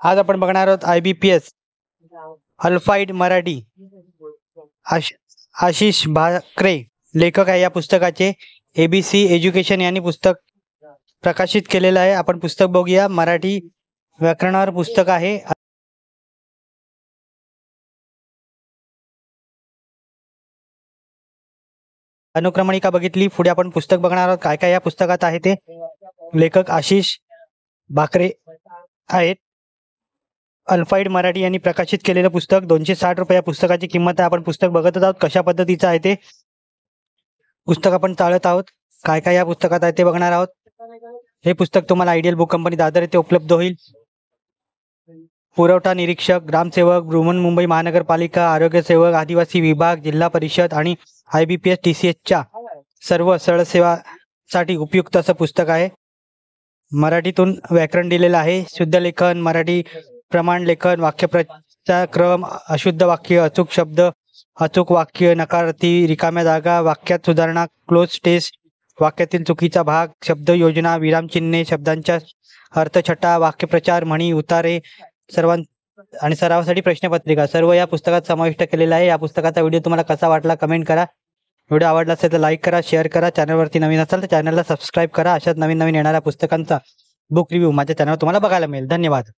आज आपण बघणार आहोत IBPS अल्फाईड मराठी आशिष भाकरे लेखक आहे. या पुस्तकाचे ABC एज्युकेशन यांनी पुस्तक प्रकाशित केलेलं आहे. आपण पुस्तक बघूया. मराठी व्याकरणावर पुस्तक आहे. अनुक्रमणिका बघितली. पुढे आपण पुस्तक बघणार आहोत. काय काय या पुस्तकात आहे ते. लेखक आशिष भाकरे आहेत. अल्फाईड मराठी यांनी प्रकाशित केलेलं पुस्तक 260 रुपये या पुस्तकाची किंमत आहे. आपण पुस्तक बघत आहोत कशा पद्धतीचं आहे ते. पुस्तक आपण चाळत आहोत. काय काय या पुस्तकात आहे ते बघणार आहोत. हे पुस्तक तुम्हाला आयडियल बुक कंपनी दादर येथे उपलब्ध होईल. पुरवठा निरीक्षक, ग्रामसेवक, बृहन्मुंबई महानगरपालिका, आरोग्य सेवक, आदिवासी विभाग, जिल्हा परिषद आणि IBPS TCSच्या सर्व सेवासाठी उपयुक्त असं पुस्तक आहे. मराठीतून व्याकरण दिलेलं आहे. शुद्ध लेखन, मराठी प्रमाण लेखन, वाक्यप्रचार क्रम, अशुद्ध वाक्य, अचूक शब्द, अचूक वाक्य, नकारार्थी, रिकाम्या जागा, वाक्यात सुधारणा, क्लोज टेस्ट, वाक्यातील चुकीचा भाग, शब्द योजना, विरामचिन्हे, शब्दांच्या अर्थछटा, वाक्यप्रचार, म्हणी, उतारे आणि सरावासाठी प्रश्नपत्रिका सर्व या पुस्तकात समाविष्ट केलेला आहे. या पुस्तकाचा व्हिडिओ तुम्हाला कसा वाटला कमेंट करा. व्हिडिओ आवडला असेल तर लाईक करा, शेअर करा. चॅनलवरती नवीन असाल तर चॅनलला सबस्क्राईब करा. अशाच नवीन येणाऱ्या पुस्तकांचा बुक रिव्ह्यू माझ्या चॅनलवर तुम्हाला बघायला मिळेल. धन्यवाद.